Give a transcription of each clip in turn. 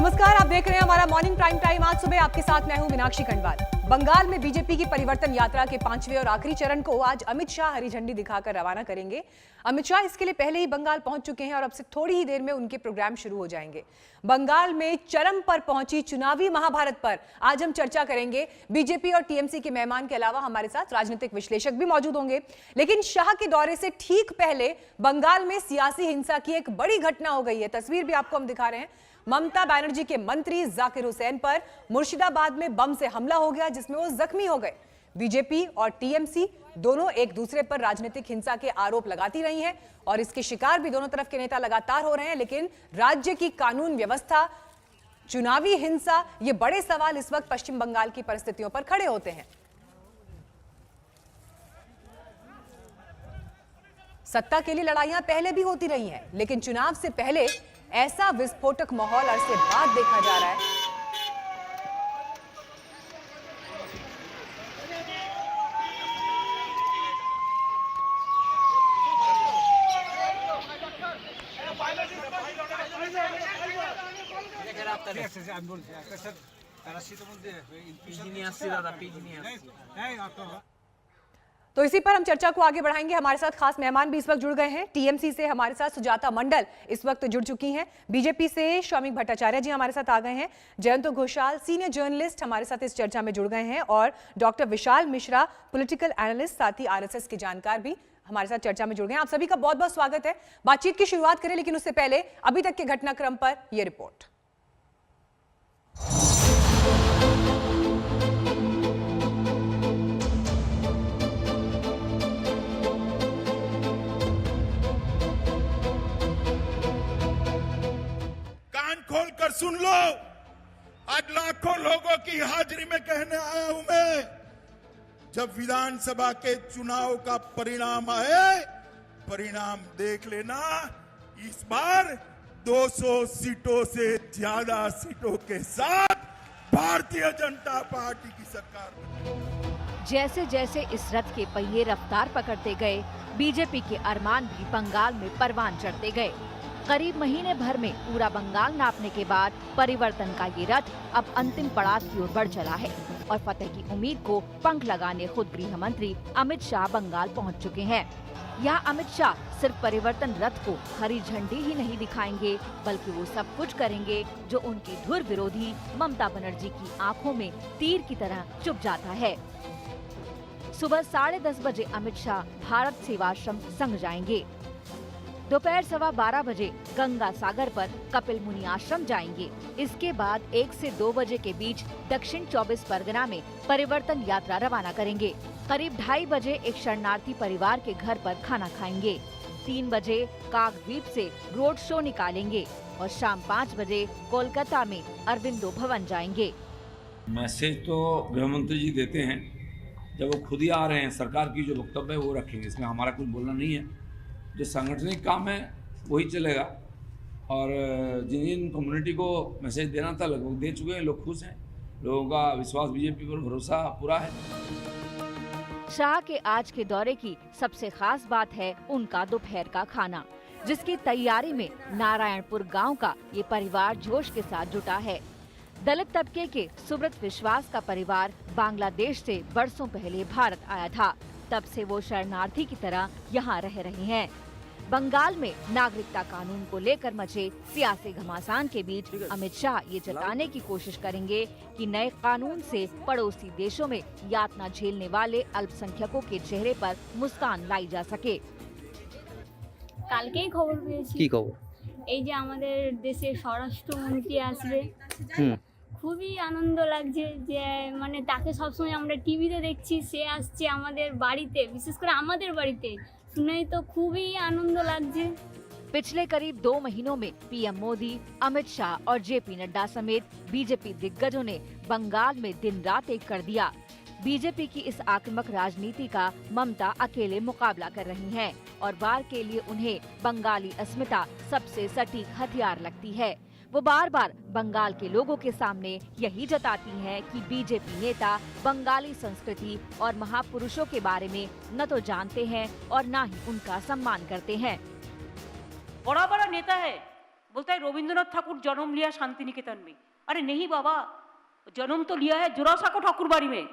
नमस्कार, आप देख रहे हैं हमारा मॉर्निंग प्राइम टाइम। आज सुबह आपके साथ मैं हूं मीनाक्षी खंडवाल। बंगाल में बीजेपी की परिवर्तन यात्रा के 5वें और आखिरी चरण को आज अमित शाह हरी झंडी दिखाकर रवाना करेंगे। अमित शाह इसके लिए पहले ही बंगाल पहुंच चुके हैं और अब से थोड़ी ही देर में उनके प्रोग्राम शुरू हो जाएंगे। बंगाल में चरम पर पहुंची चुनावी महाभारत पर आज हम चर्चा करेंगे। बीजेपी और टीएमसी के मेहमान के अलावा हमारे साथ राजनीतिक विश्लेषक भी मौजूद होंगे। लेकिन शाह के दौरे से ठीक पहले बंगाल में सियासी हिंसा की एक बड़ी घटना हो गई है। तस्वीर भी आपको हम दिखा रहे हैं। ममता बनर्जी के मंत्री जाकिर हुसैन पर मुर्शिदाबाद में बम से हमला हो गया, जिसमें वो जख्मी हो गए। बीजेपी और टीएमसी दोनों एक दूसरे पर राजनीतिक हिंसा के आरोप लगाती रही हैं और इसके शिकार भी दोनों तरफ के नेता लगातार हो रहे हैं। लेकिन राज्य की कानून व्यवस्था, चुनावी हिंसा, ये बड़े सवाल इस वक्त पश्चिम बंगाल की परिस्थितियों पर खड़े होते हैं। सत्ता के लिए लड़ाइयां पहले भी होती रही हैं, लेकिन चुनाव से पहले ऐसा विस्फोटक माहौल अरसे बाद देखा जा रहा है। तो इसी पर हम चर्चा को आगे बढ़ाएंगे। हमारे साथ खास मेहमान भी इस वक्त जुड़ गए हैं। टीएमसी से हमारे साथ सुजाता मंडल इस वक्त जुड़ चुकी हैं। बीजेपी से शौमिक भट्टाचार्य जी हमारे साथ आ गए हैं। जयंत घोषाल सीनियर जर्नलिस्ट हमारे साथ इस चर्चा में जुड़ गए हैं और doctor Vishal Mishra political analyst, साथ ही आरएसएस के जानकार भी हमारे साथ चर्चा में जुड़ गए हैं। आप सभी का बहुत बहुत स्वागत है। बातचीत की शुरुआत करें, लेकिन उससे पहले अभी तक के घटनाक्रम पर यह रिपोर्ट। खोल कर सुन लो, आज लाखों लोगों की हाजिरी में कहने आया हूं मैं, जब विधानसभा के चुनाव का परिणाम आए, परिणाम देख लेना। इस बार 200 सीटों से ज्यादा सीटों के साथ भारतीय जनता पार्टी की सरकार बनी। जैसे जैसे इस रथ के पहिए रफ्तार पकड़ते गए, बीजेपी के अरमान भी बंगाल में परवान चढ़ते गए। करीब महीने भर में पूरा बंगाल नापने के बाद परिवर्तन का ये रथ अब अंतिम पड़ाव की ओर बढ़ चला है और फतेह की उम्मीद को पंख लगाने खुद गृह मंत्री अमित शाह बंगाल पहुंच चुके हैं। यहाँ अमित शाह सिर्फ परिवर्तन रथ को हरी झंडी ही नहीं दिखाएंगे, बल्कि वो सब कुछ करेंगे जो उनकी धुर विरोधी ममता बनर्जी की आंखों में तीर की तरह चुभ जाता है। सुबह 10:30 बजे अमित शाह भारत सेवाश्रम संघ जाएंगे। दोपहर 12:15 बजे गंगा सागर पर कपिल मुनि आश्रम जाएंगे। इसके बाद 1 से 2 बजे के बीच दक्षिण 24 परगना में परिवर्तन यात्रा रवाना करेंगे। करीब 2:30 बजे एक शरणार्थी परिवार के घर पर खाना खाएंगे। 3 बजे काकद्वीप से रोड शो निकालेंगे और शाम 5 बजे कोलकाता में अरविंदो भवन जाएंगे। मैसेज तो गृह मंत्री जी देते हैं, जब वो खुद ही आ रहे हैं, सरकार की जो वक्तव्य है वो रखेंगे, इसमें हमारा कुछ बोलना नहीं है। जो सांगठनिक काम है वही चलेगा और जिन जिन कम्युनिटी को मैसेज देना था लगभग दे चुके हैं। लोग खुश हैं, लोगों का विश्वास बीजेपी पर भरोसा पूरा है। शाह के आज के दौरे की सबसे खास बात है उनका दोपहर का खाना, जिसकी तैयारी में नारायणपुर गांव का ये परिवार जोश के साथ जुटा है। दलित तबके के सुब्रत विश्वास का परिवार बांग्लादेश से बरसों पहले भारत आया था। तब से वो शरणार्थी की तरह यहाँ रह रहे हैं। बंगाल में नागरिकता कानून को लेकर मचे सियासी घमासान के बीच अमित शाह ये जताने की कोशिश करेंगे कि नए कानून से पड़ोसी देशों में यातना झेलने वाले अल्पसंख्यकों के चेहरे पर मुस्कान लाई जा सके। কালকেই খবর পেয়েছি। কি খবর? এই যে আমাদের দেশে স্বরাষ্ট্রমন্ত্রী আসবে, খুবই আনন্দ লাগছে যে মানে তাকে সবসময় আমরা টিভিতে দেখছি, সে আসছে আমাদের বাড়িতে, বিশেষ করে আমাদের বাড়িতে, শুনেই তো খুবই আনন্দ লাগছে। पिछले करीब 2 महीनों में पीएम मोदी, अमित शाह और जेपी नड्डा समेत बीजेपी दिग्गजों ने बंगाल में दिन रात एक कर दिया। बीजेपी की इस आक्रामक राजनीति का ममता अकेले मुकाबला कर रही हैं और वार के लिए उन्हें बंगाली अस्मिता सबसे सटीक हथियार लगती है। वो बार बार बंगाल के लोगों के सामने यही जताती हैं कि बीजेपी नेता बंगाली संस्कृति और महापुरुषों के बारे में न तो जानते हैं और न ही उनका सम्मान करते हैं। बड़ा बड़ा नेता है, बोलता है रविंद्रनाथ ठाकुर जन्म लिया शांति निकेतन में। अरे नहीं बाबा, जन्म तो लिया है जोरासाको ठाकुर बाड़ी में।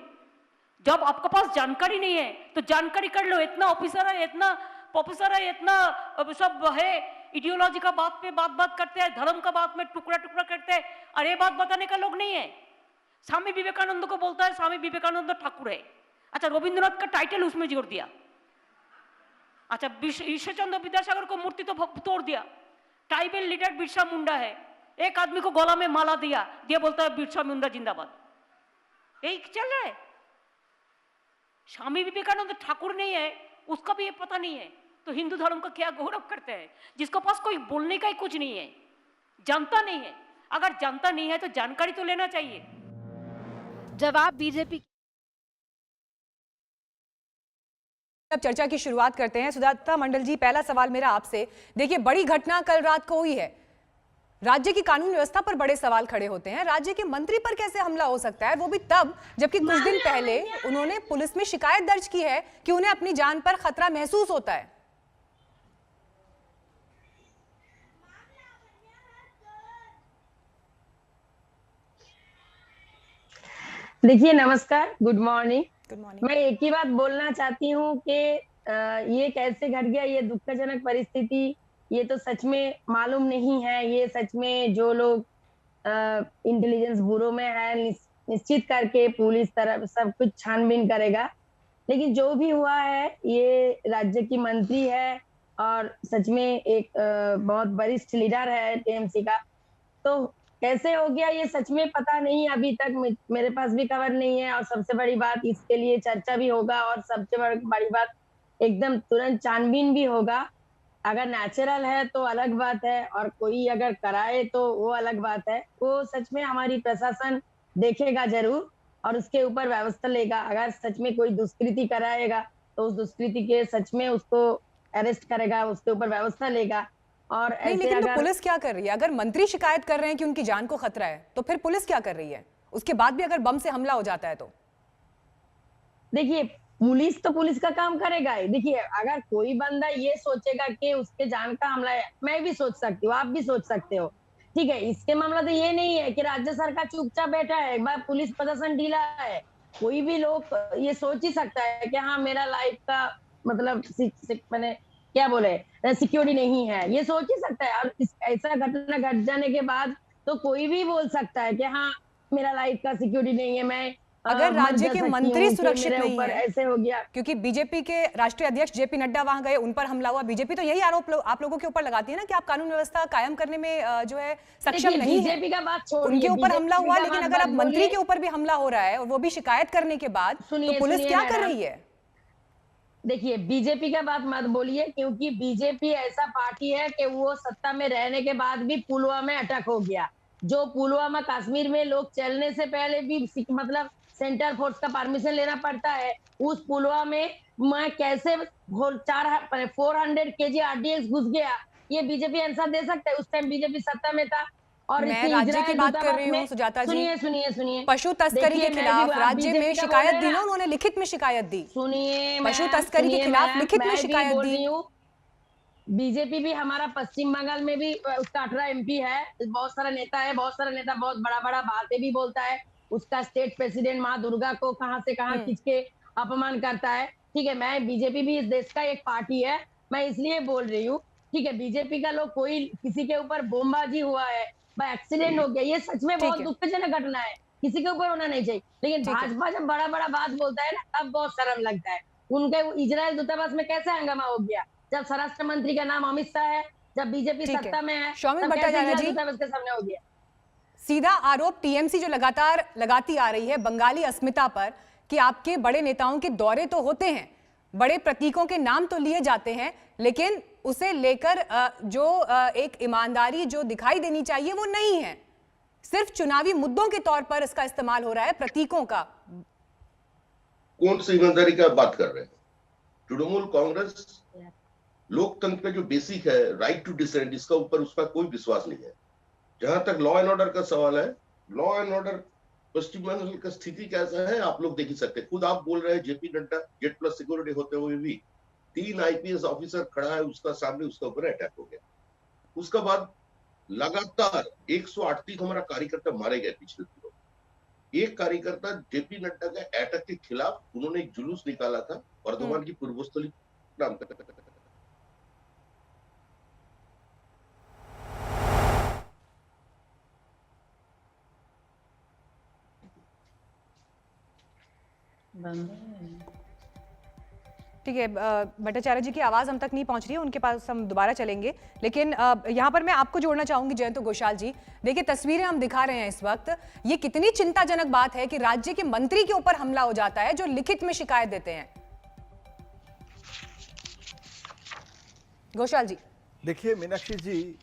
जब आपके पास जानकारी नहीं है तो जानकारी कर लो। इतना ऑफिसर है, इतना प्रोफेसर है, इतना सब है, इडियोलॉजी का बात पे बात करते हैं, धर्म का बात में टुकड़ा टुकड़ा करते हैं। अरे बात बताने का लोग नहीं है। स्वामी विवेकानंद को बोलता है स्वामी विवेकानंद ठाकुर है। अच्छा, रविंद्रनाथ का टाइटल उसमें जोड़ दिया। अच्छा, ईश्वर चंद्र विद्यासागर को मूर्ति तो तोड़ दिया। ट्राइबल लीडर बिरसा मुंडा है, एक आदमी को गला में माला दिया बोलता है बिरसा मुंडा जिंदाबाद। यही चल रहा है। स्वामी विवेकानंद ठाकुर नहीं है, उसका भी ये पता नहीं है, तो हिंदू धर्म का क्या गौरव करते हैं? जिसके पास कोई बोलने का ही कुछ नहीं है, जानता नहीं है। अगर जानता नहीं है तो जानकारी तो लेना चाहिए। जवाब बीजेपी। अब चर्चा की शुरुआत करते हैं। सुजाता मंडल जी, पहला सवाल मेरा आपसे। देखिए, बड़ी घटना कल रात को हुई है। राज्य की कानून व्यवस्था पर बड़े सवाल खड़े होते हैं। राज्य के मंत्री पर कैसे हमला हो सकता है, वो भी तब जबकि कुछ दिन पहले उन्होंने पुलिस में शिकायत दर्ज की है कि उन्हें अपनी जान पर खतरा महसूस होता है। देखिए, नमस्कार, गुड मॉर्निंग। Good morning. मैं एक ही बात बोलना चाहती हूँ कि ये कैसे घट गया, ये दुखजनक परिस्थिति, ये तो सच में मालूम नहीं है। ये सच में जो लोग इंटेलिजेंस ब्यूरो में है, निश्चित करके पुलिस तरफ सब कुछ छानबीन करेगा। लेकिन जो भी हुआ है, ये राज्य की मंत्री है और सच में एक बहुत वरिष्ठ लीडर है टीएमसी का। तो कैसे हो गया ये सच में पता नहीं, अभी तक मेरे पास भी खबर नहीं है। और सबसे बड़ी बात, इसके लिए चर्चा भी होगा और सबसे बड़ी बात, एकदम तुरंत छानबीन भी होगा। अगर नेचुरल है तो अलग बात है, और कोई अगर कराए तो वो अलग बात है। वो सच में हमारी प्रशासन देखेगा जरूर और उसके ऊपर व्यवस्था लेगा। अगर सच में कोई दुष्कृति कराएगा तो उस दुष्कृति के सच में उसको अरेस्ट करेगा, उसके ऊपर व्यवस्था लेगा। और नहीं, ऐसे लेकिन अगर तो पुलिस क्या कर रही है? अगर मंत्री शिकायत कर रहे हैं कि उनकी जान को खतरा है, तो फिर पुलिस क्या कर रही है? उसके बाद भी अगर बम से हमला हो जाता है तो? देखिए, पुलिस तो पुलिस का काम करेगा ही। देखिए, अगर कोई बंदा ये सोचेगा कि उसके जान का हमला है, मैं भी सोच सकती हूँ, आप भी सोच सकते हो, ठीक है। इसके मामला तो ये नहीं है कि राज्य सरकार चुपचाप बैठा है, एक बार पुलिस प्रशासन ढीला है। कोई भी लोग ये सोच ही सकता है कि हाँ, मेरा लाइफ का मतलब मैंने क्या बोले, सिक्योरिटी नहीं है, ये सोच ही सकता है। और ऐसा घटना घट जाने के बाद तो कोई भी बोल सकता है कि हाँ, मेरा लाइफ का सिक्योरिटी नहीं है, मैं अगर राज्य के मंत्री सुरक्षित नहीं है, ऐसे हो गया। क्योंकि बीजेपी के राष्ट्रीय अध्यक्ष जेपी नड्डा वहां गए, उन पर हमला हुआ। बीजेपी तो यही आरोप आप लोगों के ऊपर लगाती है ना कि आप कानून व्यवस्था कायम करने में जो है सक्षम नहीं है। बीजेपी का बात छोड़िए, उनके ऊपर हमला हुआ, लेकिन अगर अब मंत्री के ऊपर भी हमला हो रहा है और वो भी शिकायत करने के बाद, तो पुलिस क्या कर रही है? देखिए, बीजेपी का बात मत बोलिए, क्योंकि बीजेपी ऐसा पार्टी है कि वो सत्ता में रहने के बाद भी पुलवामा में अटैक हो गया। जो पुलवामा कश्मीर में लोग चलने से पहले भी मतलब सेंट्रल फोर्स का परमिशन लेना पड़ता है। उस पुलवामा में कैसे 400 kg RDX घुस गया, ये बीजेपी आंसर दे सकता है। उस टाइम बीजेपी सत्ता में था। और मैं राज्य की बात कर रही हूँ सुजाता जी। सुनिए, पशु तस्करी के खिलाफ राज्य में शिकायत दी ना, उन्होंने लिखित में शिकायत दी। सुनिए, पशु तस्करी के खिलाफ लिखित में शिकायत दी। बीजेपी भी हमारा पश्चिम बंगाल में भी उसका 18 MP है, बहुत सारा नेता है, बहुत बड़ा बातें भी बोलता है। उसका स्टेट प्रेसिडेंट माँ दुर्गा को कहां से कहां खींच के अपमान करता है, ठीक है। मैं बीजेपी भी इस देश का एक पार्टी है, मैं इसलिए बोल रही हूँ, ठीक है। बीजेपी का लोग कोई किसी के ऊपर बमबाजी हुआ है, एक्सीडेंट हो गया, ये सच में बहुत दुखजनक घटना है, किसी के ऊपर होना नहीं चाहिए। लेकिन भाजपा जब बड़ा बात बोलता है ना, तब बहुत शर्म लगता है। उनके इजराइल दूतावास में कैसे हंगामा हो गया, जब स्वराष्ट्र मंत्री का नाम अमित शाह है, जब बीजेपी सत्ता में है, तब कैसे दूतावास के सामने हो गया। सीधा आरोप टीएमसी जो लगातार लगाती आ रही है बंगाली अस्मिता पर कि आपके बड़े नेताओं के दौरे तो होते हैं, बड़े प्रतीकों के नाम तो लिए जाते हैं, लेकिन उसे लेकर जो एक ईमानदारी जो दिखाई देनी चाहिए वो नहीं है। सिर्फ चुनावी मुद्दों के तौर पर इसका इस्तेमाल हो रहा है, प्रतीकों का। कौन सी ईमानदारी का बात कर रहे हैं? तृणमूल कांग्रेस लोकतंत्र का जो बेसिक है, राइट टू डिसेंट, इसका ऊपर उसका कोई विश्वास नहीं है। जहां तक लॉ एंड ऑर्डर का सवाल है, लॉ एंड ऑर्डर पश्चिम बंगाल का स्थिति कैसा है आप लोग देख ही सकते हैं। खुद आप बोल रहे हैं JP Nadda jet plus security होते हुए भी 3 IPS ऑफिसर खड़ा है उसका सामने, उसका ऊपर अटैक हो गया। उसका बाद लगातार 138 हमारा कार्यकर्ता मारे गए पिछले दिनों। एक कार्यकर्ता जेपी नड्डा का अटैक के खिलाफ उन्होंने एक जुलूस निकाला था वर्धमान की पूर्वस्थली नाम का। ठीक है, भट्टाचार्य जी की आवाज हम तक नहीं पहुंच रही है, उनके पास हम दोबारा चलेंगे। लेकिन यहाँ पर मैं आपको जोड़ना चाहूंगी जयंत घोषाल जी। देखिए, तस्वीरें हम दिखा रहे हैं इस वक्त, ये कितनी चिंताजनक बात है कि राज्य के मंत्री के ऊपर हमला हो जाता है जो लिखित में शिकायत देते हैं। घोषाल जी। देखिए मीनाक्षी जी,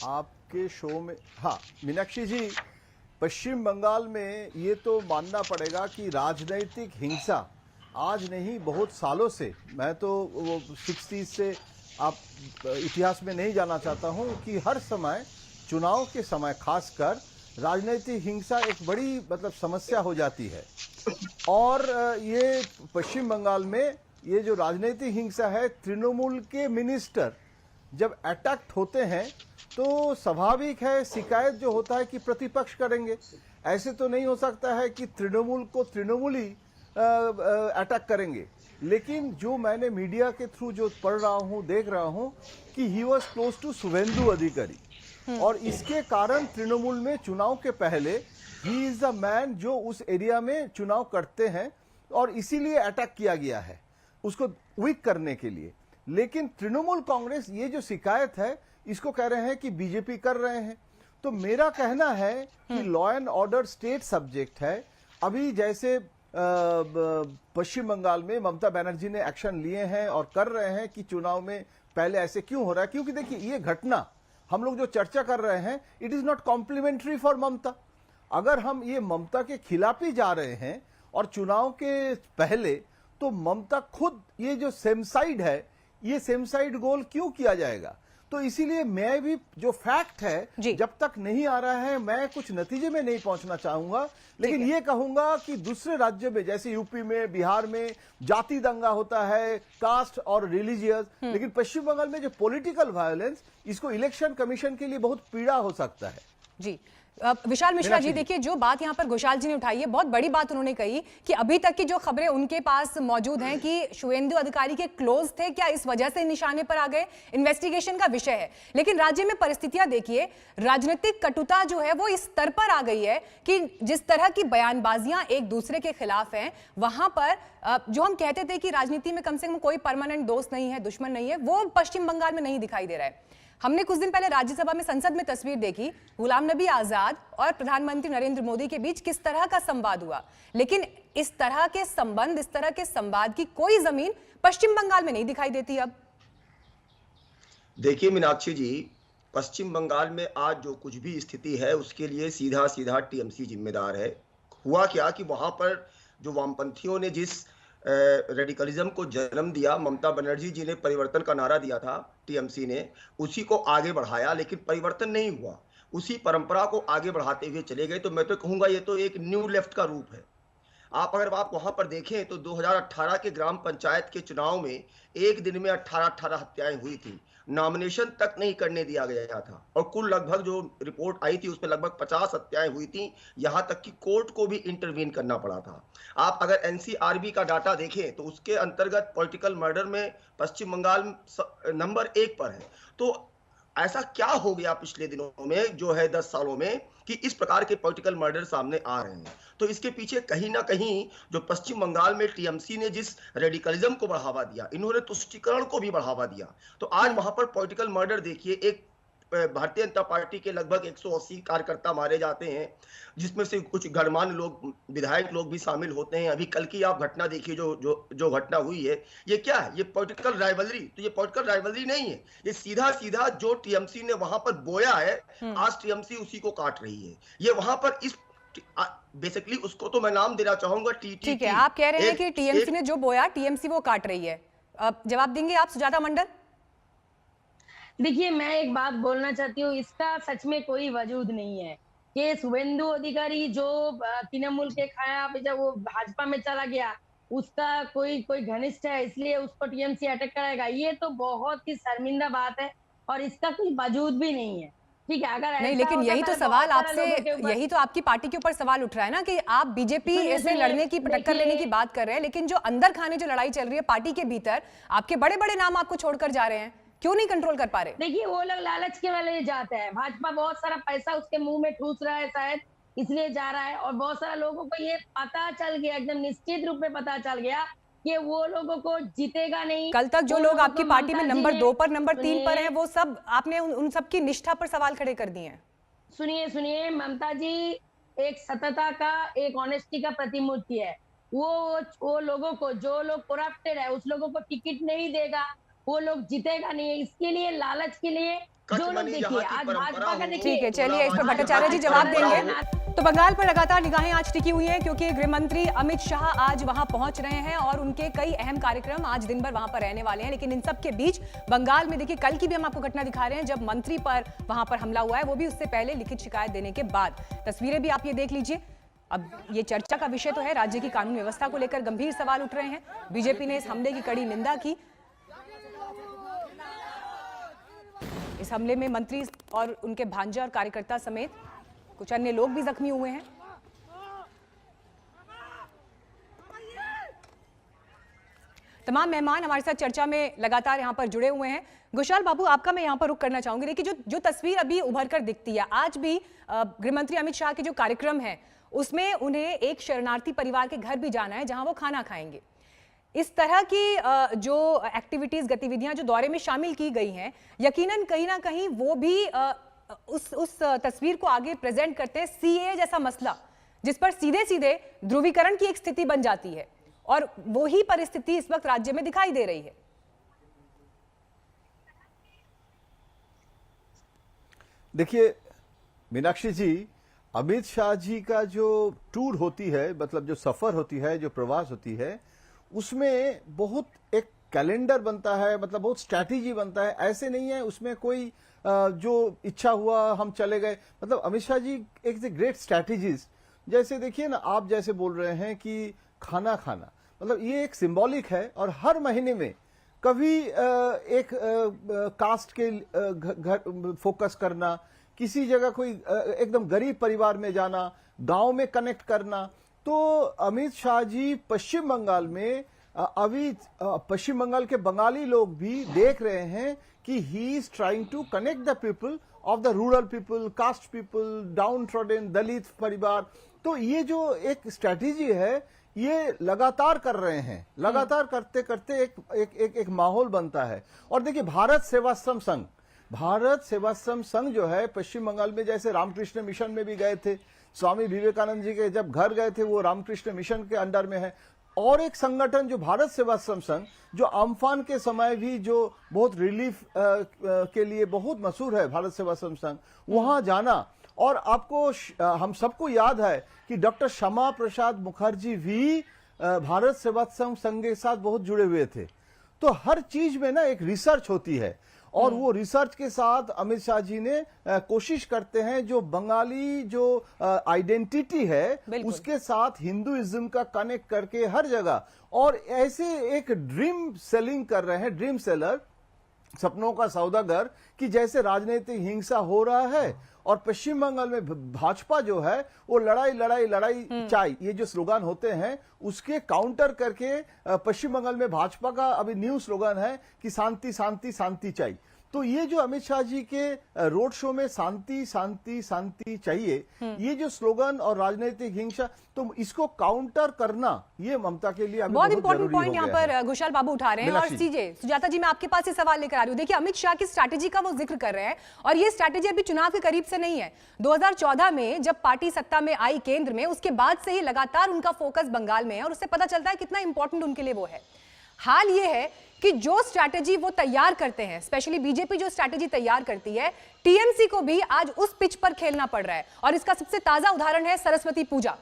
आपके शो में, हाँ मीनाक्षी जी, पश्चिम बंगाल में ये तो मानना पड़ेगा कि राजनीतिक हिंसा आज नहीं बहुत सालों से, मैं तो वो 60s से आप इतिहास में नहीं जाना चाहता हूँ कि हर समय चुनाव के समय खासकर राजनीतिक हिंसा एक बड़ी मतलब समस्या हो जाती है। और ये पश्चिम बंगाल में ये जो राजनीतिक हिंसा है, तृणमूल के मिनिस्टर जब अटैक्ट होते हैं तो स्वाभाविक है शिकायत जो होता है कि प्रतिपक्ष करेंगे। ऐसे तो नहीं हो सकता है कि तृणमूल को तृणमूल ही अटैक करेंगे। लेकिन जो मैंने मीडिया के थ्रू जो पढ़ रहा हूँ, देख रहा हूँ कि he was close to Shubhendu Adhikari, और इसके कारण तृणमूल में चुनाव के पहले ही इज द मैन जो उस एरिया में चुनाव करते हैं, और इसीलिए अटैक किया गया है उसको वीक करने के लिए। लेकिन तृणमूल कांग्रेस ये जो शिकायत है इसको कह रहे हैं कि बीजेपी कर रहे हैं। तो मेरा कहना है कि law and order state subject है। अभी जैसे पश्चिम बंगाल में ममता बनर्जी ने एक्शन लिए हैं और कर रहे हैं कि चुनाव में पहले ऐसे क्यों हो रहा है, क्योंकि देखिए ये घटना हम लोग जो चर्चा कर रहे हैं, it is not complimentary for Mamata. अगर हम ये ममता के खिलाफ ही जा रहे हैं और चुनाव के पहले, तो ममता खुद ये जो सेम साइड है, ये सेम साइड गोल क्यों किया जाएगा। तो इसीलिए मैं भी जो फैक्ट है जब तक नहीं आ रहा है मैं कुछ नतीजे में नहीं पहुंचना चाहूंगा। लेकिन ये कहूंगा कि दूसरे राज्य में जैसे यूपी में, बिहार में जाति दंगा होता है, कास्ट और रिलीजियस, लेकिन पश्चिम बंगाल में जो पॉलिटिकल वायलेंस, इसको इलेक्शन कमीशन के लिए बहुत पीड़ा हो सकता है। जी विशाल मिश्रा जी, देखिए जो बात यहाँ पर घोषाल जी ने उठाई है, बहुत बड़ी बात उन्होंने कही कि अभी तक की जो खबरें उनके पास मौजूद हैं कि शुभेंदु अधिकारी के क्लोज थे, क्या इस वजह से निशाने पर आ गए, इन्वेस्टिगेशन का विषय है। लेकिन राज्य में परिस्थितियां देखिए, राजनीतिक कटुता जो है वो इस स्तर पर आ गई है कि जिस तरह की बयानबाजियां एक दूसरे के खिलाफ हैं, वहां पर जो हम कहते थे कि राजनीति में कम से कम कोई परमानेंट दोस्त नहीं है, दुश्मन नहीं है, वो पश्चिम बंगाल में नहीं दिखाई दे रहा है। हमने कुछ दिन पहले राज्यसभा में, संसद में तस्वीर देखी, गुलाम नबी आजाद और प्रधानमंत्री नरेंद्र मोदी के बीच किस तरह का संवाद हुआ। लेकिन इस तरह के संबंध, इस तरह के संवाद की कोई जमीन पश्चिम बंगाल में नहीं दिखाई देती अब। देखिए मीनाक्षी जी, पश्चिम बंगाल में आज जो कुछ भी स्थिति है उसके लिए सीधा सीधा टीएमसी जिम्मेदार है। हुआ क्या कि वहां पर जो वामपंथियों ने जिस रेडिकलिज्म को जन्म दिया, ममता बनर्जी जी ने परिवर्तन का नारा दिया था, टीएमसी ने उसी को आगे बढ़ाया, लेकिन परिवर्तन नहीं हुआ, उसी परंपरा को आगे बढ़ाते हुए चले गए। तो मैं तो कहूंगा ये तो एक न्यू लेफ्ट का रूप है। अगर आप वहां पर देखें तो 2018 के ग्राम पंचायत के चुनाव में एक दिन में 18 हत्याएं हुई थी, नॉमिनेशन तक नहीं करने दिया गया था, और कुल लगभग जो रिपोर्ट आई थी उसमें लगभग 50 हत्याएं हुई थी, यहां तक कि कोर्ट को भी इंटरवीन करना पड़ा था। आप अगर एनसीआरबी का डाटा देखें तो उसके अंतर्गत पॉलिटिकल मर्डर में पश्चिम बंगाल नंबर 1 पर है। तो ऐसा क्या हो गया पिछले दिनों में, जो है 10 सालों में, कि इस प्रकार के पॉलिटिकल मर्डर सामने आ रहे हैं। तो इसके पीछे कहीं ना कहीं जो पश्चिम बंगाल में टीएमसी ने जिस रेडिकलिज्म को बढ़ावा दिया, इन्होंने तुष्टीकरण को भी बढ़ावा दिया। तो आज वहां पर पॉलिटिकल मर्डर देखिए, एक भारतीय जनता पार्टी के लगभग 180 कार्यकर्ता मारे जाते हैं, जिसमें से कुछ गणमान्य लोग, विधायक लोग भी शामिल होते हैं। अभी कल की आप घटना देखिए, जो घटना हुई है, ये क्या है? ये पॉलिटिकल राइवलरी। तो ये पॉलिटिकल राइवलरी नहीं है, ये सीधा सीधा जो टीएमसी ने वहां पर बोया है, आज टीएमसी उसी को काट रही है। ये वहां पर इस बेसिकली उसको तो मैं नाम देना चाहूंगा टीटी। ठीक है, आप कह रहे हैं कि टीएमसी ने जो बोया, टीएमसी वो काट रही है। अब जवाब देंगे आप सुजाता मंडल? देखिए, मैं एक बात बोलना चाहती हूँ, इसका सच में कोई वजूद नहीं है कि शुभेंदु अधिकारी जो तृणमूल के खाया, जब वो भाजपा में चला गया, उसका कोई घनिष्ठ है इसलिए उसको टीएमसी अटैक कराएगा। ये तो बहुत ही शर्मिंदा बात है और इसका कोई वजूद भी नहीं है। ठीक है, अगर नहीं, ऐसा लेकिन होता यही तो बहुत सवाल सारा आपसे, लोगों के ऊपर- यही तो आपकी पार्टी के ऊपर सवाल उठ रहा है ना कि आप बीजेपी सुनिए, से सुनिए, लड़ने की, टक्कर लेने की देखिए- बात कर रहे हैं, लेकिन जो अंदर खाने जो लड़ाई चल रही है पार्टी के भीतर, आपके बड़े बड़े नाम आपको छोड़कर जा रहे हैं, क्यों नहीं कंट्रोल कर पा रहे? देखिए, वो लोग लालच के वाले जाते हैं। भाजपा बहुत सारा पैसा उसके मुंह में ठूस रहा है शायद, इसलिए जा रहा है। और बहुत सारा लोगों को ये पता चल गया, एकदम निश्चित रूप में पता चल गया कि वो लोगों को जीतेगा नहीं। कल तक जो वो लोग लोगों आपकी को पार्टी में ममता जी नंबर ने- 2 पर, नंबर 3 पर सुनिए- हैं, वो सब आपने उन सब की निष्ठा पर सवाल खड़े कर दिए हैं। सुनिए, ममता जी एक सतता का, एक ऑनेस्टी का प्रतिमूर्ति है। वो लोगों को, जो लोग करप्टेड है, उस लोगों को टिकट नहीं देगा, वो लोग जीतेगा नहीं। इसके लिए, लालच के लिए जो लोग, कटमनी देखिए जहाँ की आज परंपरा भाजपा का हो, देखिए, ठीक है, चलिए इस पर आज भट्टाचार्य जी भाजपा जवाब की परंपरा देंगे। तो बंगाल पर लगातार निगाहें आज टिकी हुई हैं क्योंकि गृह मंत्री अमित शाह आज वहां पहुंच रहे हैं और उनके कई अहम कार्यक्रम आज दिन भर वहां पर रहने वाले हैं। लेकिन इन सब के बीच बंगाल में देखिए, कल की भी हम आपको घटना दिखा रहे हैं जब मंत्री पर वहां पर हमला हुआ है, वो भी उससे पहले लिखित शिकायत देने के बाद। तस्वीरें भी आप ये देख लीजिए। अब ये चर्चा का विषय तो है, राज्य की कानून व्यवस्था को लेकर गंभीर सवाल उठ रहे हैं। बीजेपी ने इस हमले की कड़ी निंदा की। इस हमले में मंत्री और उनके भांजे और कार्यकर्ता समेत कुछ अन्य लोग भी जख्मी हुए हैं। तमाम मेहमान हमारे साथ चर्चा में लगातार यहां पर जुड़े हुए हैं। घोषाल बाबू, आपका मैं यहां पर रुक करना चाहूंगी। देखिए, जो तस्वीर अभी उभर कर दिखती है, आज भी गृह मंत्री अमित शाह के जो कार्यक्रम है उसमें उन्हें एक शरणार्थी परिवार के घर भी जाना है जहां वो खाना खाएंगे। इस तरह की जो एक्टिविटीज, गतिविधियां जो दौरे में शामिल की गई हैं, यकीनन कहीं ना कहीं वो भी उस तस्वीर को आगे प्रेजेंट करते हैं। सीएए जैसा मसला जिस पर सीधे सीधे ध्रुवीकरण की एक स्थिति बन जाती है और वही परिस्थिति इस वक्त राज्य में दिखाई दे रही है। देखिए मीनाक्षी जी, अमित शाह जी का जो टूर होती है, मतलब जो सफर होती है, जो प्रवास होती है, उसमें बहुत एक कैलेंडर बनता है, मतलब बहुत स्ट्रैटेजी बनता है। ऐसे नहीं है उसमें कोई जो इच्छा हुआ हम चले गए। मतलब अमित शाह जी एक ग्रेट स्ट्रैटेजीज, जैसे देखिए ना, आप जैसे बोल रहे हैं कि खाना खाना, मतलब ये एक सिंबॉलिक है। और हर महीने में कभी एक कास्ट के घर फोकस करना, किसी जगह कोई एकदम गरीब परिवार में जाना, गांव में कनेक्ट करना। तो अमित शाह जी पश्चिम बंगाल में अभी पश्चिम बंगाल के बंगाली लोग भी देख रहे हैं कि he is trying to connect the people of the rural people, caste people, down trodden, Dalit परिवार। तो ये जो एक स्ट्रैटेजी है, ये लगातार कर रहे हैं। लगातार करते करते एक माहौल बनता है। और देखिए, भारत सेवाश्रम संघ जो है पश्चिम बंगाल में, जैसे रामकृष्ण मिशन में भी गए थे, स्वामी विवेकानंद जी के जब घर गए थे, वो रामकृष्ण मिशन के अंडर में है। और एक संगठन जो भारत सेवाश्रम संघ, जो अम्फान के समय भी जो बहुत रिलीफ के लिए बहुत मशहूर है, भारत सेवाश्रम संघ, वहां जाना। और आपको, हम सबको याद है कि डॉक्टर श्यामा प्रसाद मुखर्जी भी भारत सेवाश्रम संघ के साथ बहुत जुड़े हुए थे। तो हर चीज में ना एक रिसर्च होती है, और वो रिसर्च के साथ अमित शाह जी ने कोशिश करते हैं जो बंगाली जो आइडेंटिटी है उसके साथ हिंदुइज्म का कनेक्ट करके हर जगह। और ऐसे एक ड्रीम सेलिंग कर रहे हैं, ड्रीम सेलर, सपनों का सौदागर, कि जैसे राजनीतिक हिंसा हो रहा है और पश्चिम बंगाल में भाजपा जो है वो लड़ाई लड़ाई लड़ाई चाय, ये जो स्लोगन होते हैं उसके काउंटर करके पश्चिम बंगाल में भाजपा का अभी न्यू स्लोगन है कि शांति शांति शांति चाहिए। तो ये जो अमित शाह जी के रोड शो में शांति शांति शांति चाहिए, ये जो स्लोगन और राजनीतिक हिंसा, तो इसको काउंटर करना ये ममता के लिए अभी बहुत इंपॉर्टेंट पॉइंट यहाँ पर घोषाल बाबू उठा रहे हैं। और सीजे सुजाता जी, मैं आपके पास ये सवाल लेकर आ रही हूँ। देखिए, अमित शाह की स्ट्रैटेजी का वो जिक्र कर रहे हैं और ये स्ट्रैटेजी अभी चुनाव के करीब से नहीं है। 2014 में जब पार्टी सत्ता में आई केंद्र में, उसके बाद से ही लगातार उनका फोकस बंगाल में है और उससे पता चलता है कितना इंपॉर्टेंट उनके लिए वो है। हाल ये है कि जो स्ट्रैटेजी वो तैयार करते हैं, स्पेशली बीजेपी जो स्ट्रैटेजी तैयार करती है, टीएमसी को भी आज उस पिच पर खेलना पड़ रहा है। और इसका सबसे ताजा उदाहरण है सरस्वती पूजा।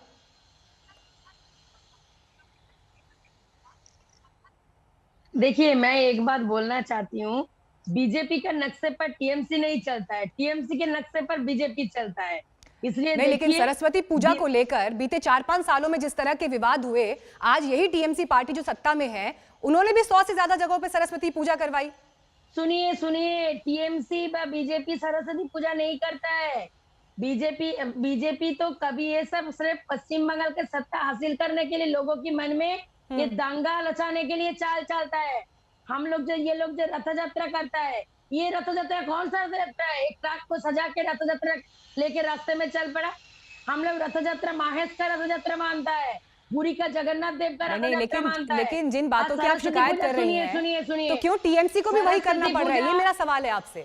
देखिए, मैं एक बात बोलना चाहती हूँ, बीजेपी के नक्शे पर टीएमसी नहीं चलता है, टीएमसी के नक्शे पर बीजेपी चलता है। इसलिए नहीं, लेकिन सरस्वती पूजा को लेकर बीते 4-5 सालों में जिस तरह के विवाद हुए, आज यही टीएमसी पार्टी जो सत्ता में है, उन्होंने भी 100 से ज्यादा जगहों पे सरस्वती पूजा करवाई। सुनिए सुनिए, टीएमसी व बीजेपी सरस्वती पूजा नहीं करता है। बीजेपी तो कभी ये सब सिर्फ पश्चिम बंगाल के सत्ता हासिल करने के लिए लोगों की मन में ये दंगा लचाने के लिए चाल चलता है। हम लोग ये लोग जो रथ यात्रा करता है, ये रथ यात्रा कौन सा रथ यात्रा है? एक ट्रक को सजा के रथ यात्रा लेके रास्ते में चल पड़ा। हम लोग रथ यात्रा माहेश का रथ यात्रा मानता है, पुरी का जगन्नाथ देव का रथ यात्रा मानता है। लेकिन जिन बातों की आप सरस्वती शिकायत पूजा कर रही हैं, सुनिए तो क्यों टीएमसी को भी वही करना सरस्वती पड़ रहा है? ये पूजा- मेरा सवाल है आपसे।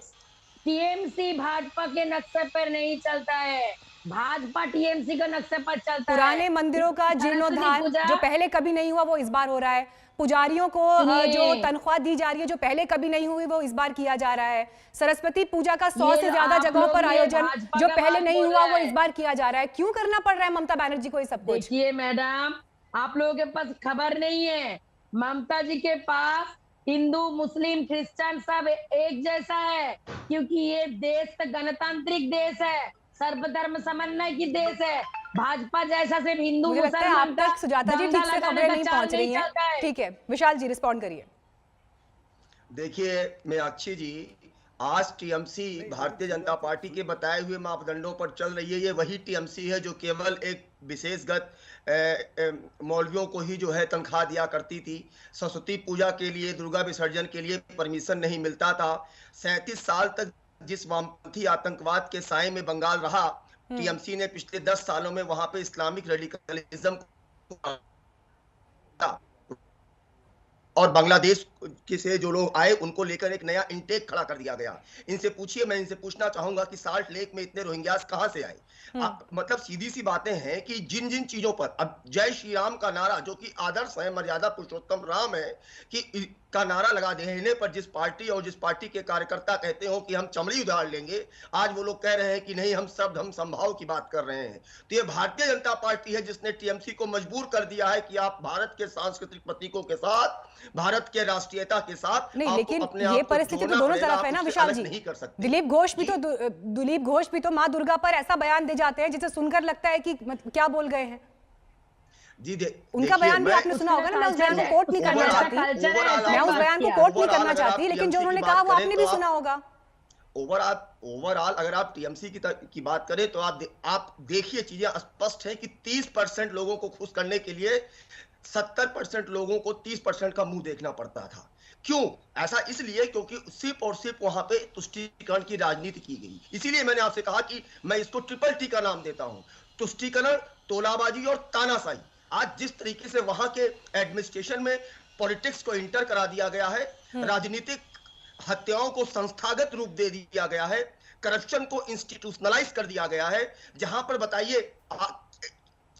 टीएमसी भाजपा के नक्शे पर नहीं चलता है, भाजपा टीएमसी का नक्शे पर चलता है। पुराने मंदिरों का जीर्णोद्धार जो पहले कभी नहीं हुआ वो इस बार हो रहा है। पुजारियों को जो तनख्वाह दी जा रही है जो पहले कभी नहीं हुई वो इस बार किया जा रहा है। सरस्वती पूजा का 100 से ज्यादा जगहों पर आयोजन जो पहले नहीं हुआ वो इस बार किया जा रहा है। क्यों करना पड़ रहा है ममता बनर्जी को ये सब कुछ? देखिए मैडम, आप लोगों के पास खबर नहीं है। ममता जी के पास हिंदू मुस्लिम क्रिश्चियन सब एक जैसा है, क्योंकि ये देश तो गणतांत्रिक देश है, सर्वधर्म समन्वय की देश है। भाजपा जैसा सिर्फ हिंदू मुझे लगता है आप मुसलमान तक सुजाता जी ठीक से खबरें नहीं पहुंच रही हैं। ठीक है, विशाल जी रिस्पॉन्ड करिए। देखिए मीनाक्षी जी, आज टीएमसी भारतीय जनता पार्टी के बताए हुए मापदंडों पर चल रही है। ये वही टीएमसी है जो केवल एक विशेषगत मौलवियों को ही जो है तनख्वाह दिया करती थी। सरस्वती पूजा के लिए, दुर्गा विसर्जन के लिए परमिशन नहीं मिलता था। 37 साल तक जिस वामपंथी आतंकवाद के साए में बंगाल रहा, टीएमसी ने पिछले 10 सालों में वहां पे इस्लामिक रेडिकलिज्म और बांग्लादेश के से जो लोग आए उनको लेकर एक नया इंटेक खड़ा कर दिया गया। इनसे पूछिए, मैं इनसे पूछना चाहूंगा कि साल्ट लेक में इतने रोहिंग्यास कहां से आए? मतलब सीधी सी बातें हैं कि जिन जिन चीजों पर अब जय श्री राम का नारा, जो कि आदर्श है, मर्यादा पुरुषोत्तम राम है, कि का नारा लगा देने पर जिस पार्टी और जिस पार्टी के कार्यकर्ता कहते हो कि हम चमड़ी उधार लेंगे, आज वो लोग कह रहे हैं कि नहीं, हम सब हम संभाव की बात कर रहे हैं। तो ये भारतीय जनता पार्टी है जिसने टीएमसी को मजबूर कर दिया है कि आप भारत के सांस्कृतिक प्रतीकों के साथ, भारत के राष्ट्रीयता के साथ नहीं, लेकिन ये परिस्थिति तो दोनों तरफ है ना विशाल जी। दिलीप घोष भी तो माँ दुर्गा पर ऐसा बयान दे जाते हैं जिसे सुनकर लगता है कि क्या बोल गए हैं। जी उनका बयान भी आपने सुना होगा ना। मैं उस बयान को कोट नहीं करना चाहती, लेकिन जो उन्होंने कहा वो आपने भी सुना होगा। ओवरऑल अगर आप टीएमसी की बात करें तो आप देखिए, चीजें स्पष्ट है कि 30% लोगों को खुश करने के लिए 70% लोगों को 30% का मुंह देखना पड़ता था। क्यों ऐसा? इसलिए क्योंकि सिर्फ और सिर्फ वहां पे तुष्टीकरण की राजनीति की गई। इसीलिए मैंने आपसे कहा कि मैं इसको ट्रिपल टी का नाम देता हूं, तुष्टीकरण, तोलाबाजी और तानाशाही। आज जिस तरीके से वहां के एडमिनिस्ट्रेशन में पॉलिटिक्स को इंटर करा दिया गया है, राजनीतिक हत्याओं को संस्थागत रूप दे दिया गया है, करप्शन को इंस्टीट्यूशनलाइज कर दिया गया है, जहां पर बताइए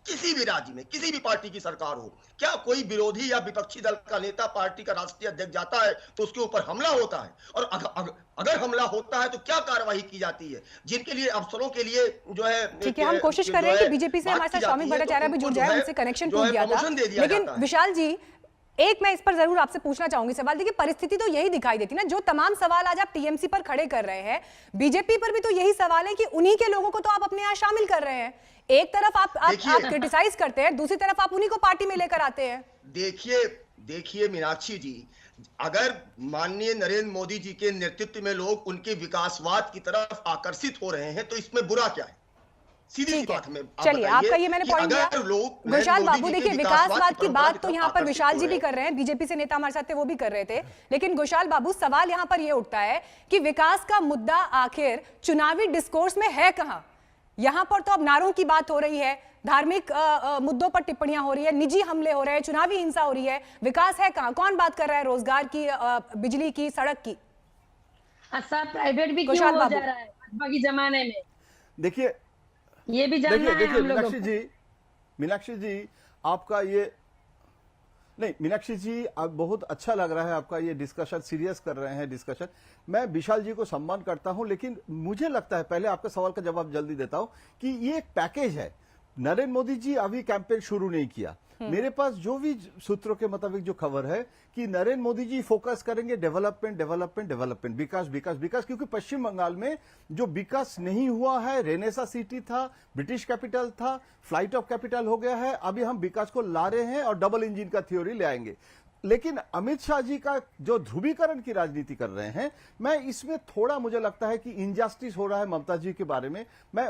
किसी भी राज्य में किसी भी पार्टी की सरकार हो, क्या कोई विरोधी या विपक्षी दल का नेता पार्टी का राष्ट्रीय अध्यक्ष जाता है तो उसके ऊपर हमला होता है? और अगर हमला होता है तो क्या कार्रवाई की जाती है? जिनके लिए अफसरों के लिए जो है, ठीक है, हम कोशिश कर रहे हैं कि बीजेपी से हमारे साथ शौमिक भट्टाचार्य भी जुड़ जाए, उनसे कनेक्शन टूट गया था। लेकिन विशाल जी, एक मैं इस पर जरूर आपसे पूछना चाहूंगी सवाल। देखिए, परिस्थिति तो यही दिखाई देती ना, जो तमाम सवाल आज आप टीएमसी पर खड़े कर रहे हैं, बीजेपी पर भी तो यही सवाल है कि उन्हीं के लोगों को तो आप अपने यहाँ शामिल कर रहे हैं। एक तरफ आप क्रिटिसाइज करते हैं, दूसरी तरफ आप उन्हीं को पार्टी में लेकर आते हैं। देखिए मीनाक्षी जी, अगर माननीय नरेंद्र मोदी जी के नेतृत्व में लोग उनके विकासवाद की तरफ आकर्षित हो रहे हैं तो इसमें बुरा क्या है? सीधी सी बात में चलिए, आपका ये मैंने पॉइंट दिया। गुलशाल बाबू, देखिए विकासवाद की बात तो यहाँ पर विशाल जी भी कर रहे हैं, बीजेपी से नेता हमारे साथ थे वो भी कर रहे थे, लेकिन गुलशाल बाबू, सवाल यहाँ पर ये उठता है कि विकास का मुद्दा आखिर चुनावी डिस्कोर्स में है कहाँ? यहाँ पर तो अब नारों की बात हो रही है, धार्मिक मुद्दों पर टिप्पणियां हो रही है, निजी हमले हो रहे हैं, चुनावी हिंसा हो रही है, विकास है कहाँ? कौन बात कर रहा है रोजगार की, बिजली की, सड़क की? सब प्राइवेट भी क्यों हो जा रहा है भाजपा के जमाने में? देखिए, ये भी जानना है हम लोगों को। मीनाक्षी जी आपका ये नहीं, मीनाक्षी जी आप बहुत अच्छा लग रहा है आपका ये डिस्कशन, सीरियस कर रहे हैं डिस्कशन। मैं विशाल जी को सम्मान करता हूं, लेकिन मुझे लगता है, पहले आपके सवाल का जवाब जल्दी देता हूं, कि ये एक पैकेज है। नरेंद्र मोदी जी अभी कैंपेन शुरू नहीं किया। मेरे पास जो भी सूत्रों के मुताबिक जो खबर है कि नरेंद्र मोदी जी फोकस करेंगे डेवलपमेंट डेवलपमेंट डेवलपमेंट, विकास विकास विकास, क्योंकि पश्चिम बंगाल में जो विकास नहीं हुआ है, रेनेसा सिटी था, ब्रिटिश कैपिटल था, फ्लाइट ऑफ कैपिटल हो गया है, अभी हम विकास को ला रहे हैं और डबल इंजन का थ्योरी ले आएंगे। लेकिन अमित शाह जी का जो ध्रुवीकरण की राजनीति कर रहे हैं, मैं इसमें थोड़ा मुझे लगता है कि इनजस्टिस हो रहा है ममता जी के बारे में। मैं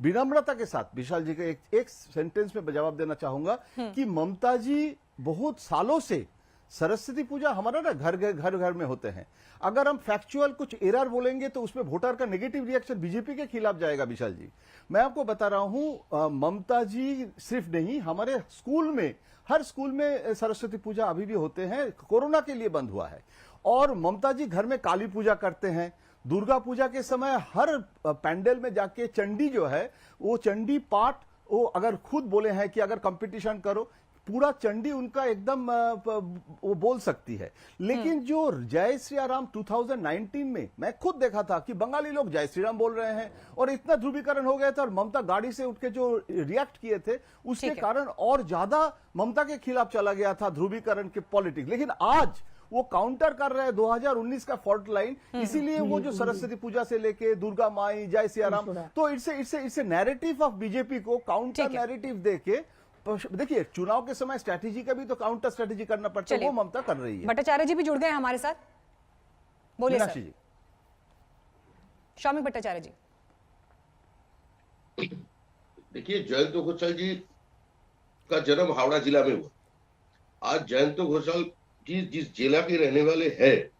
विनम्रता के साथ विशाल जी के एक सेंटेंस में जवाब देना चाहूंगा कि ममता जी बहुत सालों से सरस्वती पूजा हमारा ना घर घर में होते हैं। अगर हम फैक्चुअल कुछ एरर बोलेंगे तो उसमें वोटर का नेगेटिव रिएक्शन बीजेपी के खिलाफ जाएगा। विशाल जी, मैं आपको बता रहा हूं, ममता जी सिर्फ नहीं, हमारे स्कूल में, हर स्कूल में सरस्वती पूजा अभी भी होते हैं, कोरोना के लिए बंद हुआ है। और ममता जी घर में काली पूजा करते हैं। दुर्गा पूजा के समय हर पैंडल में जाके चंडी जो है वो चंडी पाठ, वो अगर खुद बोले हैं कि अगर कंपटीशन करो, पूरा चंडी उनका एकदम वो बोल सकती है। लेकिन जो जय श्री राम 2019 में मैं खुद देखा था कि बंगाली लोग जय श्री राम बोल रहे हैं और इतना ध्रुवीकरण हो गया था, और ममता गाड़ी से उठ के जो रिएक्ट किए थे उसके कारण और ज्यादा ममता के खिलाफ चला गया था ध्रुवीकरण के पॉलिटिक्स। लेकिन आज वो काउंटर कर रहे हैं 2019 का फॉल्ट लाइन, इसीलिए वो जो सरस्वती पूजा से लेके दुर्गा माई, जय सिया राम, तो इट्स नैरेटिव ऑफ बीजेपी को काउंटर नैरेटिव देके, देखिए चुनाव के समय स्ट्रैटेजी का भी तो काउंटर स्ट्रैटेजी करना पड़ता है, वो ममता कर रही है। भट्टाचार्य जी भी जुड़ गए हमारे साथ, बोलिए सर। जी, शौमिक भट्टाचार्य जी। देखिए, जयंत घोषाल जी का जन्म हावड़ा जिला में हुआ। आज जयंत घोषाल जी जिस जिला के रहने वाले हैं,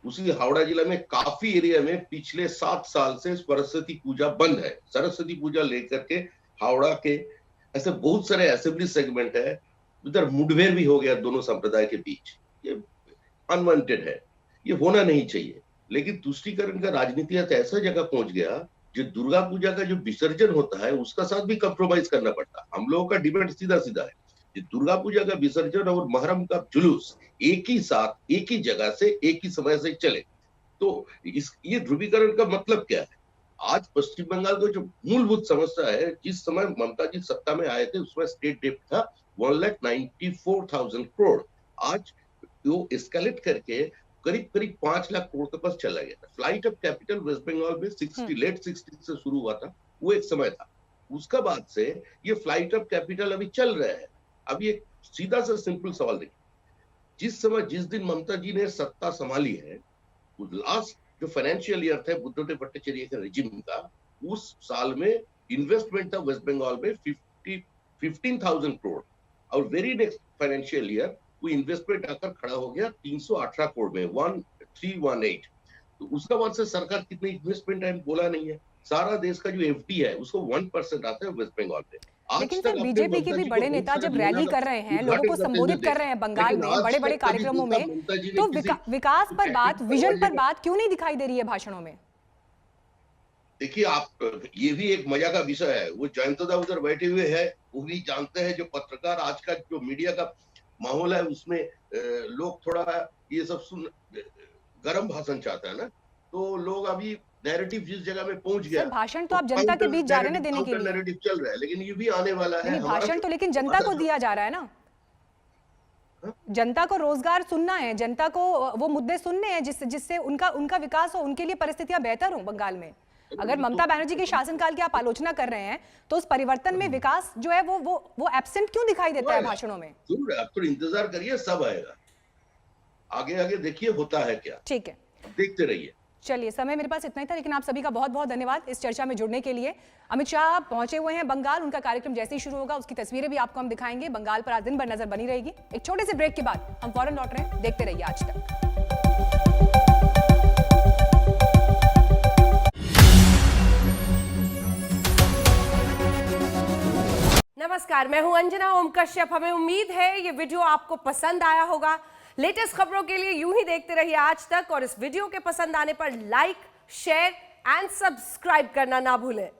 उसी हावड़ा जिला में काफी एरिया में पिछले 7 साल से सरस्वती पूजा बंद है। सरस्वती पूजा लेकर के हावड़ा के ऐसे बहुत सारे असेंबली सेगमेंट है, उधर मुठभेड़ भी हो गया दोनों संप्रदाय के बीच। ये अनवांटेड है, ये होना नहीं चाहिए। लेकिन तुष्टीकरण का राजनीति ऐसा जगह पहुंच गया, जो दुर्गा पूजा का जो विसर्जन होता है उसका साथ भी कंप्रोमाइज करना पड़ता है। हम लोगों का डिबेट सीधा सीधा है, दुर्गा पूजा का विसर्जन और मुहर्रम का जुलूस एक ही साथ, एक ही जगह से, एक ही समय से चले, तो ये ध्रुवीकरण का मतलब क्या है? आज पश्चिम बंगाल का जो मूलभूत समस्या है, जिस समय ममता जी सत्ता में आए थे उसमें स्टेट डेट था 1,94,000 करोड़। आज वो एस्केलेट करके करीब करीब 5 लाख करोड़ के पास चला गया था। Flight of capital West Bengal में लेट 60 से शुरू हुआ था, वो एक समय था। उसका बाद से ये फ्लाइट ऑफ कैपिटल अभी चल रहा है। अभी एक सीधा सा सिंपल सवाल देखिए, जिस दिन ममता जी ने सत्ता संभाली है, लास्ट जो फाइनेंशियल ईयर थे बुद्धदेव भट्टाचार्य के रिजिम का, उस साल में इन्वेस्टमेंट था वेस्ट बंगाल में 15,000 करोड़, और वेरी नेक्स्ट फाइनेंशियल ईयर वो इन्वेस्टमेंट आकर खड़ा हो गया 318 करोड़ में, 1318। तो उसका बाद से सरकार कितनी इन्वेस्टमेंट है बोला नहीं है। सारा देश का जो एफडी है उसको 1% आता है वेस्ट बंगाल में। लेकिन सर, बीजेपी के भी बड़े नेता जब रैली कर रहे हैं, लोगों को संबोधित कर रहे हैं बंगाल में बड़े बड़े कार्यक्रमों में, तो विकास पर बात, विजन पर बात क्यों नहीं दिखाई दे रही है भाषणों में? देखिए, आप, ये भी एक मजा का विषय है। वो जयंतदा उधर बैठे हुए हैं, वो भी जानते हैं, जो पत्रकार आज का जो मीडिया का माहौल है उसमें लोग थोड़ा ये सब सुन गर्म भाषण चाहता है ना, तो लोग अभी नैरेटिव जिस जगह में पहुंच गया, भाषण तो आप जनता के बीच जा रहे हैं देने के लिए, नैरेटिव चल रहा है, लेकिन ये भी आने वाला है। भाषण तो लेकिन जनता को दिया जा रहा है ना, जनता को रोजगार सुनना है, जनता को वो मुद्दे सुनने हैं जिससे उनका विकास हो, उनके लिए परिस्थितियां बेहतर हो बंगाल में। अगर ममता बनर्जी के शासनकाल की आप आलोचना कर रहे हैं, तो उस परिवर्तन में विकास जो है वो एब्सेंट क्यों दिखाई देता है भाषणों में? जरूर, आप तो इंतजार करिए, सब आएगा, आगे आगे देखिए होता है क्या। ठीक है, देखते रहिए। चलिए, समय मेरे पास इतना ही था, लेकिन आप सभी का बहुत बहुत धन्यवाद इस चर्चा में जुड़ने के लिए। अमित शाह पहुंचे हुए हैं बंगाल, उनका कार्यक्रम जैसे ही शुरू होगा उसकी तस्वीरें भी आपको हम दिखाएंगे। बंगाल पर आज दिन भर नजर बनी रहेगी। एक छोटे से ब्रेक के बाद हम फौरन लौट रहे हैं, देखते रहिए आज तक। नमस्कार, मैं हूं अंजना ओम कश्यप। हमें उम्मीद है ये वीडियो आपको पसंद आया होगा। लेटेस्ट खबरों के लिए यूं ही देखते रहिए आज तक, और इस वीडियो के पसंद आने पर लाइक, शेयर एंड सब्सक्राइब करना ना भूलें।